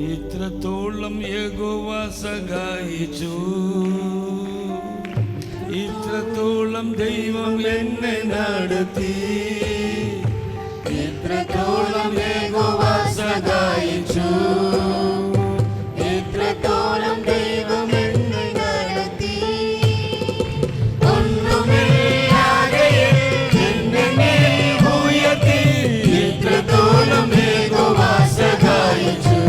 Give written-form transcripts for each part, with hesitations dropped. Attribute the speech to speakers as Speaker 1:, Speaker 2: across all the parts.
Speaker 1: ഇത്രത്തോളം യഹോവ സഹായിച്ചു, ഇത്രത്തോളം ദൈവം എന്നെ നടത്തി, ഇത്രത്തോളം യഹോവ സഹായിച്ചു, ഇത്രത്തോളം ദൈവം എന്നെ നടത്തി. ഒന്നുമില്ലാതെ എന്നെ ഉയർത്തി, ഇത്രത്തോളം യഹോവ സഹായിച്ചു.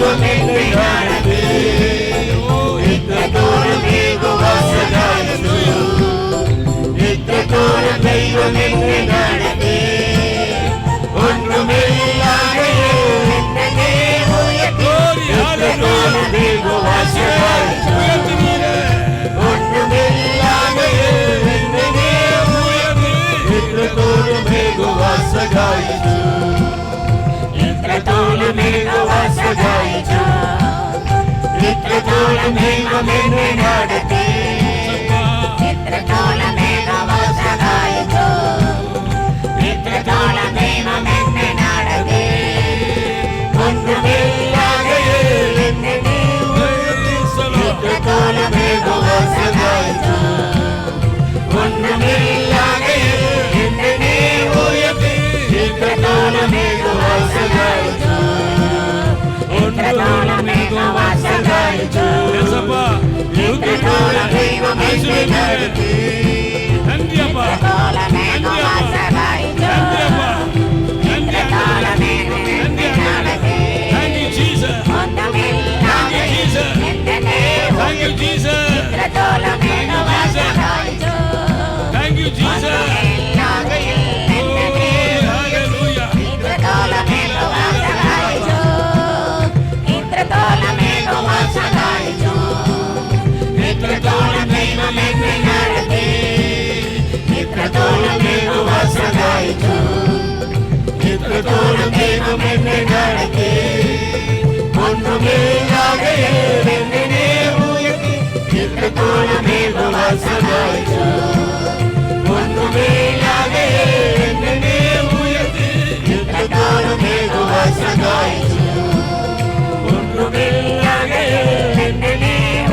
Speaker 1: தெய்வம் என்னை நடத்தி இத்தோறும் ஏகவாசகாயிற்று. இத்தோறும் தெய்வம் என்னை நடத்தி ஒன்றுமில்லாத என்னை உயர்த்தி இத்தோறும் ஏகவாசகாயிற்று. ஒன்றுமில்லாத என்னை உயர்த்தி இத்தோறும் ஏகவாசகாயிற்று. இத்தோறும் ஏகவாசகாயிற்று. இத்தோறும் தெய்வம் என்னை நடத்தி இத்தோறும் ஏகவாசகாயிற்று. இத்தோறும் தெய்வம் என்னை நடத்தி ஒன்றுமில்லாத என்னை உயர்த்தி இத்தோறும் ஏகவாசகாயிற்று. ஒன்றுமில்லாத என்னை உயர்த்தி இத்தோறும் ஏகவாசகாயிற்று. ஒன்றுமில்லாத ஏகவாசகாயிற்று. இத்தோறும் தெய்வம் என்னை நடத்தி நன்றியப்பா நன்றியப்பா நன்றியப்பா Thank you Jesus. Thank you Jesus. Thank you Jesus. Thank you Jesus. Hallelujah. இத்தோறும் தெய்வம் என்னை நடத்தி இத்தோறும் ஏகவாசகாயிற்று. இத்தோறும் தெய்வம் என்னை நடத்தி ஒன்றுமில்லாத என்னை உயர்த்தி இத்தோறும் ஏகவாசகாயிற்று. ஒன்றுமில்லாத என்னை உயர்த்தி இத்தோறும் ஏகவாசகாயிற்று. ஒன்றுமில்லாத என்னை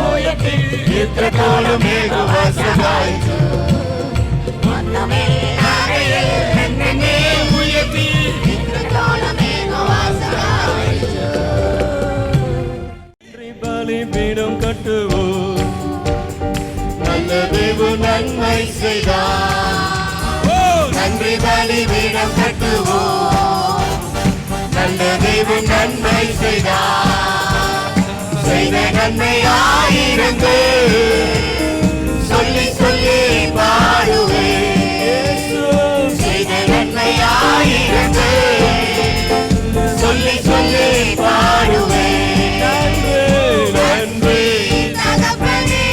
Speaker 1: உயர்த்தி இத்தோறும் ஏகவாசகாயிற்று. ஒன்றுமில்லாத என்னை உயர்த்தி இத்தோறும் ஏகவாசகாயிற்று. பலிபீடம் கட்டுவோம், நல்ல தேவன் நன்மை செய்தார். நன்றி பலிபீடம் கட்டுவோம், நல்ல தேவன் நன்மை செய்தார். செய்த நன்மை ஆயிரங்கள் சொல்லி சொல்லி பாடுவேன். செய்த நன்மை ஆயிரங்கள் சொல்லி சொல்லி பாடுவேன். நன்றி தகப்பனே,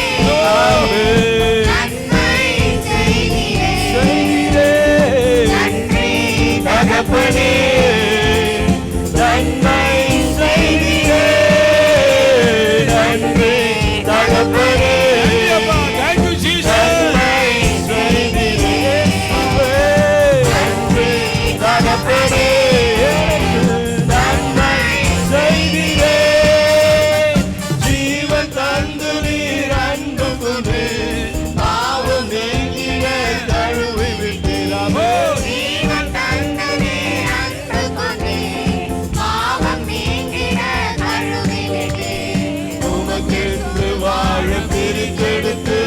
Speaker 1: நன்மை செய்தீரே. நன்றி தகப்பனே, நன்மை செய்தீரே. நன்றி தகப்பனே. Thank you Jesus. நன்மை செய்தீரே. நன்றி தகப்பனே, நன்மை செய்தீரே. ஜீவன் தந்து நீர் அன்பு கொண்டு பாவம் நீங்கிட தழுவி விட்டீராமே. ஜீவன் தந்து நீர் அன்பு கொண்டு பாவம் நீங்கிட தழுவி விட்டீர். உமக்கென்று வாழ பிரித்தெடுத்து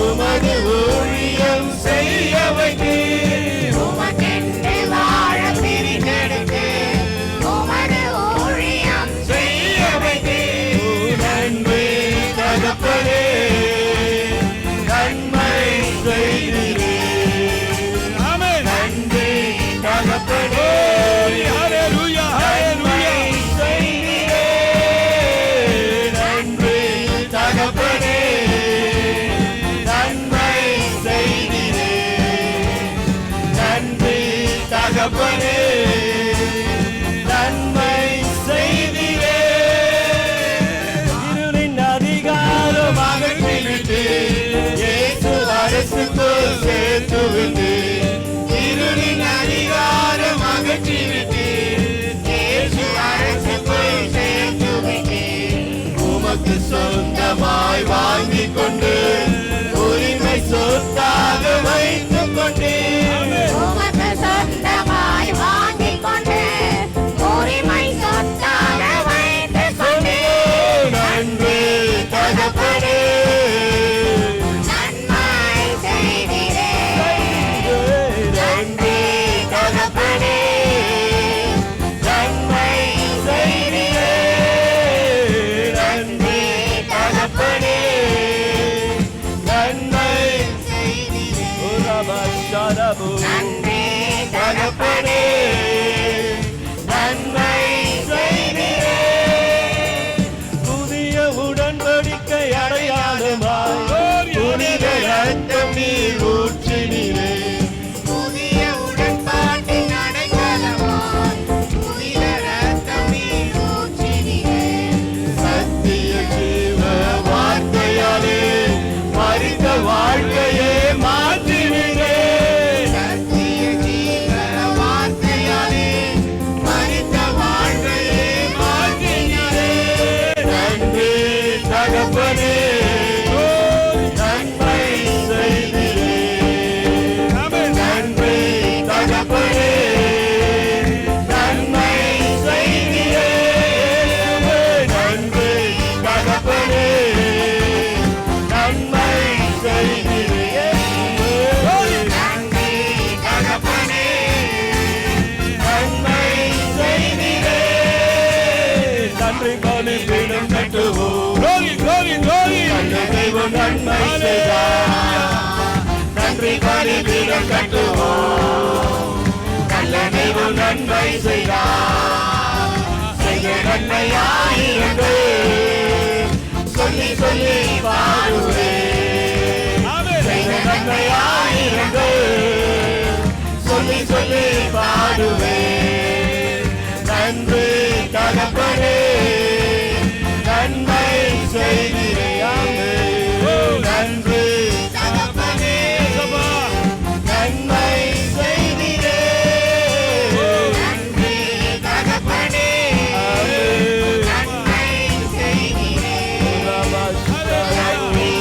Speaker 1: உமது ஊழியம் செய்ய வைத்தீர். உமக்கென்று வாழ பிரித்தெடுத்து உமது ஊழியம் செய்ய வைத்தீர். நன்றி தகப்பனே, நன்மை செய்தீரே. நன்றி தகப்பனே, ஹல்லேலூயா ஹல்லேலூயா செய்தீரே. நன்றி தகப்பனே, நன்மை செய்தீரே. நன்றி தகப்பனே, நன்மை செய்தீரே. இருளின் அதிகாரம் அகற்றிவிட்டு இயேசு அரசுக்குள் சேர்த்துவிட்டு. இருளின் அதிகாரம் அகற்றிவிட்டு இயேசு அரசுக்குள் சேர்த்துவிட்டு. உமக்கு சொந்தமாய் வாங்கிக் கொண்டு உரிமை சொத்தாக வைத்துக் கொண்டே. உமக்கு சொந்தமாய் வாங்கிக் கொண்டு உரிமை சொத்தாக வைத்துக் கொண்டே. நன்றி தகப்பனே, நன்மை செய்தீரே. நன்றி தகப்பனே, நன்மை செய்தீரே. பிரபு
Speaker 2: நன்றி
Speaker 1: தகப்பனே நன்மை செய்தீரே. புதிய உடன்படிக்கை அடையாளமாய் புனித ரத்தம் நீர் ஊற்றினீரே.
Speaker 2: புதிய உடன்பாட்டின் அடைக்கலமாய் புனித ரத்தம் நீர் ஊற்றினீரே.
Speaker 1: சத்திய ஜீவ வார்த்தையாலே மரித்த வாழ்க்கையே மாற்றினீரே.
Speaker 2: சத்திய ஜீவ வார்த்தையாலே மரித்த வாழ்க்கையே மாற்றினீரே.
Speaker 1: நன்றி தகப்பனே நன்மை செய்தீரே. நன்றி தகப்பனே நன்மை செய்தீரே. நன்றி தகப்பனே நன்மை செய்தீரே.
Speaker 2: நன்றி தகப்பனே
Speaker 1: நன்மை செய்தீரே. நன்றி பலிபீடம் கட்டுவோம். நல்ல தெய்வம் நன்மை செய்தார். நன்றி பலிபீடம் கட்டுவோம். நல்ல தெய்வம் நன்மை செய்தார். செய்த நன்மையாயிருந்து சொல்லி சொல்லி பாடுவேன். செய்த நன்மையாயிருந்து சொல்லி சொல்லி பாடுவேன். நன்றி தகப்பனே நன்மை செய்தீரே. நன்றி
Speaker 2: தகப்பனே
Speaker 1: நன்மை செய்தீரே.
Speaker 2: நன்றி தகப்பனே நன்மை செய்தீரே. நன்றி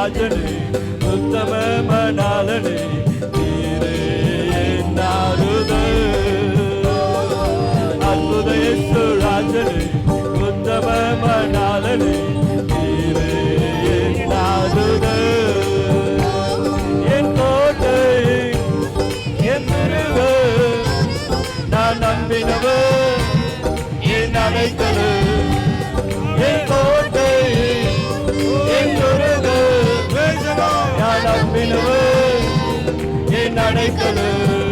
Speaker 1: ராஜனே உத்தம மணாளனே நீரே என் ஆறுதல் அற்புத இயேசு ராஜனே உத்தம மணாளனே நீரே என் ஆறுதல் என் கோட்டை என் துருவம் நான் நம்பினவர் என் அடைக்கலம் என் கோட்டை என் துருவம் நான் நம்பினவர் என் அடைக்கலம்